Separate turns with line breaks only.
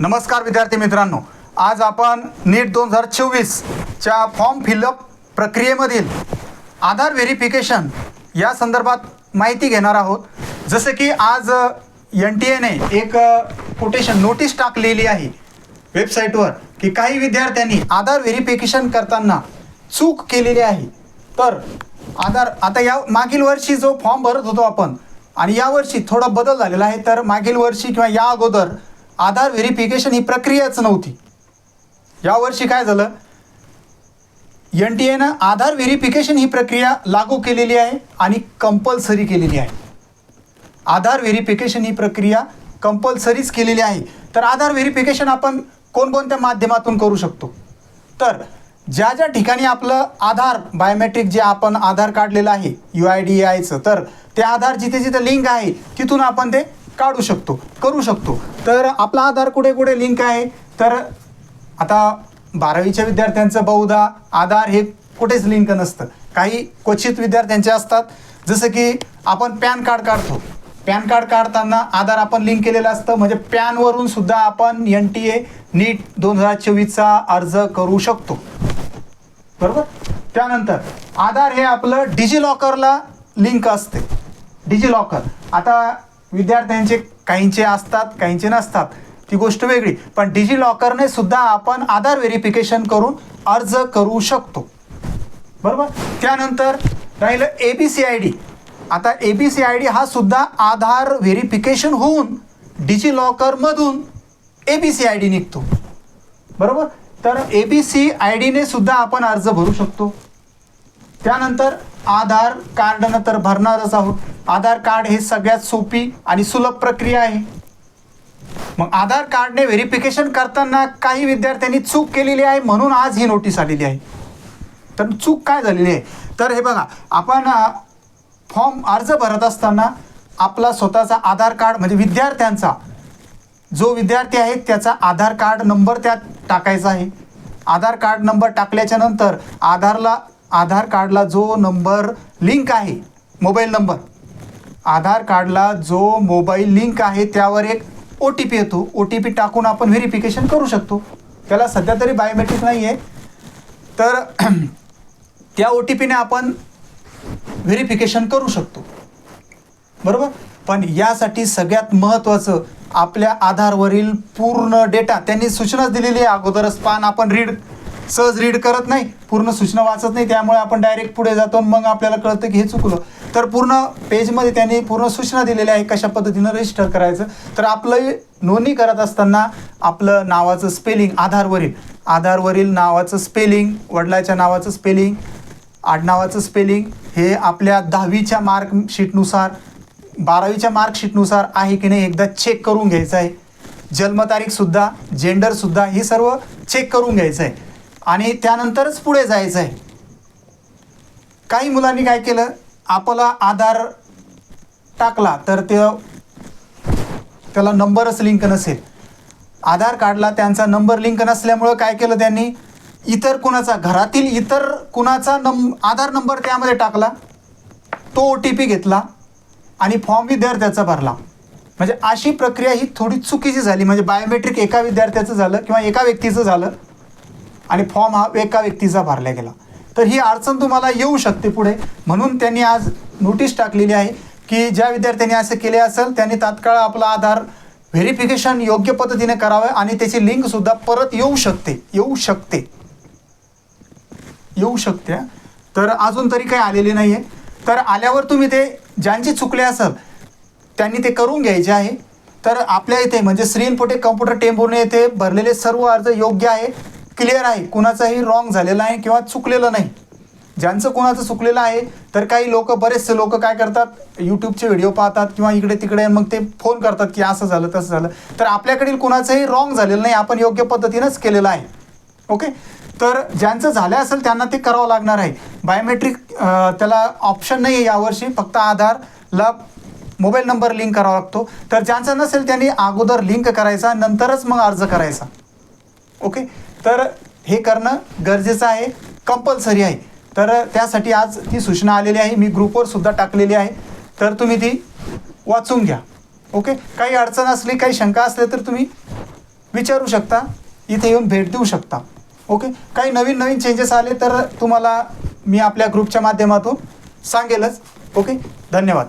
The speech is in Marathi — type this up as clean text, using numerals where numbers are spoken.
नमस्कार विद्यार्थी मित्रांनो, आज आपण नीट 2024च्या फॉर्म फिलअप प्रक्रियेमधील आधार व्हेरिफिकेशन या संदर्भात माहिती घेणार आहोत. जसे की आज NTA ने एक कोटेशन नोटीस टाकलेली आहे वेबसाईटवर की काही विद्यार्थ्यांनी आधार व्हेरिफिकेशन करताना चूक केलेली आहे. तर आधार आता या मागील वर्षी जो फॉर्म भरत होतो आपण आणि यावर्षी थोडा बदल झालेला आहे. तर मागील वर्षी किंवा या अगोदर आधार व्हेरिफिकेशन ही प्रक्रियाच नव्हती. यावर्षी काय झालं, NTA नं आधार व्हेरिफिकेशन ही प्रक्रिया लागू केलेली आहे आणि कंपल्सरी केलेली आहे. आधार व्हेरिफिकेशन ही प्रक्रिया कंपल्सरीच केलेली आहे. तर आधार व्हेरिफिकेशन आपण कोणकोणत्या माध्यमातून करू शकतो, तर ज्या ज्या ठिकाणी आपलं आधार बायोमेट्रिक जे आपण आधार काढलेलं आहे UIDAIचं, तर ते आधार जिथे जिथे लिंक आहे तिथून आपण ते काढू शकतो, करू शकतो. तर आपला आधार कुठे कुठे लिंक आहे, तर आता 12वीच्या विद्यार्थ्यांचं बहुधा आधार हे कुठेच लिंक नसतं. काही क्वचित विद्यार्थ्यांचे असतात. जसं की आपण पॅन कार्ड काढतो, पॅन कार्ड काढताना आधार आपण लिंक केलेलं असतं. म्हणजे पॅनवरून सुद्धा आपण NTA नीट 2024चा अर्ज करू शकतो, बरोबर. त्यानंतर आधार हे आपलं डिजिलॉकरला लिंक असते. डिजिलॉकर आता विद्यार्थ्यांचे काहींचे असतात, काहींचे नसतात, ती गोष्ट वेगळी. पण डिजिलॉकरने सुद्धा आपण आधार व्हेरिफिकेशन करून अर्ज करू शकतो, बरोबर. त्यानंतर राहिलं ABCID. आता ABCID हा सुद्धा आधार व्हेरिफिकेशन होऊन डिजिलॉकरमधून ABCID निघतो, बरोबर. तर ABCIDने सुद्धा आपण अर्ज भरू शकतो. त्यानंतर आधार कार्डनं तर भरणारच आहोत. आधार कार्ड हे सगळ्यात सोपी आणि सुलभ प्रक्रिया आहे. मग आधार कार्डने व्हेरिफिकेशन करताना काही विद्यार्थ्यांनी चूक केलेली आहे, म्हणून आज ही नोटीस आलेली आहे. तर चूक काय झालेली आहे, तर हे बघा, आपण फॉर्म अर्ज भरत असताना आपला स्वतःचा आधार कार्ड म्हणजे विद्यार्थ्यांचा जो विद्यार्थी आहे त्याचा आधार कार्ड नंबर त्यात टाकायचा आहे. आधार कार्ड नंबर टाकल्याच्या नंतर आधार कार्डला जो नंबर लिंक आहे, मोबाईल नंबर, आधार कार्डला जो मोबाईल लिंक आहे त्यावर एक OTP येतो. OTP टाकून आपण व्हेरिफिकेशन करू शकतो. त्याला सध्या तरी बायोमेट्रिक नाही आहे, तर त्या OTPने आपण व्हेरिफिकेशन करू शकतो, बरोबर. पण यासाठी सगळ्यात महत्त्वाचं आपल्या आधारवरील पूर्ण डेटा, त्यांनी सूचनाच दिलेली आहे अगोदरच. पान आपण सहज रीड करत नाही, पूर्ण सूचना वाचत नाही, त्यामुळे आपण डायरेक्ट पुढे जातो, मग आपल्याला कळतं की हे चुकलं. तर पूर्ण पेजमध्ये त्यांनी पूर्ण सूचना दिलेल्या आहे कशा पद्धतीनं रजिस्टर करायचं. तर आपलं नोंदणी करत असताना आपलं नावाचं स्पेलिंग, आधारवरील नावाचं स्पेलिंग, वडिलाच्या नावाचं स्पेलिंग, आडनावाचं स्पेलिंग हे आपल्या 10वीच्या मार्कशीटनुसार 12वीच्या मार्कशीटनुसार आहे की नाही एकदा चेक करून घ्यायचं आहे. जन्मतारीखसुद्धा, जेंडरसुद्धा हे सर्व चेक करून घ्यायचं आहे आणि त्यानंतरच पुढे जायचं आहे. काही मुलांनी काय केलं, आपला आधार टाकला तर त्याला नंबरच लिंक नसेल. आधार कार्डला त्यांचा नंबर लिंक नसल्यामुळं काय केलं त्यांनी, घरातील इतर कुणाचा आधार नंबर त्यामध्ये टाकला, तो OTP घेतला आणि फॉर्म विद्यार्थ्याचा भरला. म्हणजे अशी प्रक्रिया ही थोडी चुकीची झाली. म्हणजे बायोमेट्रिक एका विद्यार्थ्याचं झालं किंवा एका व्यक्तीचं झालं आणि फॉर्म हा एका व्यक्तीचा भरला गेला. तर ही अडचण तुम्हाला येऊ शकते पुढे. म्हणून त्यांनी आज नोटीस टाकलेली आहे की ज्या विद्यार्थ्यांनी असं केले असेल त्यांनी तात्काळ आपला आधार व्हेरिफिकेशन योग्य पद्धतीने करावं आणि त्याची लिंकसुद्धा परत येऊ शकते. तर अजून तरी काही आलेली नाही आहे. तर आल्यावर तुम्ही ते ज्यांची चुकले असेल त्यांनी ते करून घ्यायचे आहे. तर आपल्या इथे म्हणजे श्री इन्फोटेक कम्प्युटर टेंभुर्णी येथे भरलेले सर्व अर्ज योग्य आहे, क्लिअर आहे, कुणाचाही रॉंग झालेला आहे किंवा चुकलेलं नाही. ज्यांचं कुणाचं चुकलेलं आहे, तर काही बरेचसे लोक काय करतात, यूट्यूबचे व्हिडिओ पाहतात किंवा इकडे तिकडे, मग ते फोन करतात की असं झालं तसं झालं. तर आपल्याकडील कुणाचंही रॉंग झालेलं नाही, आपण योग्य पद्धतीनंच केलेलं आहे, ओके. तर ज्यांचं झालं असेल त्यांना ते करावं लागणार आहे. बायोमेट्रिक त्याला ऑप्शन नाही आहे यावर्षी, फक्त आधारला मोबाईल नंबर लिंक करावा लागतो. तर ज्यांचं नसेल त्यांनी अगोदर लिंक करायचा, नंतरच मग अर्ज करायचा, ओके. तर हे करणं गरजेचं आहे, कंपल्सरी आहे. तर त्यासाठी आज ती सूचना आलेली आहे, मी ग्रुपवर सुद्धा टाकलेली आहे. तर तुम्ही ती वाचून घ्या, ओके. काही अडचण असली, काही शंका असल्या तर तुम्ही विचारू शकता, इथे येऊन भेट देऊ शकता. ओके, काही नवीन चेंजेस आले तर तुम्हाला मी आपल्या ग्रुपच्या माध्यमातून सांगेलच. ओके, धन्यवाद.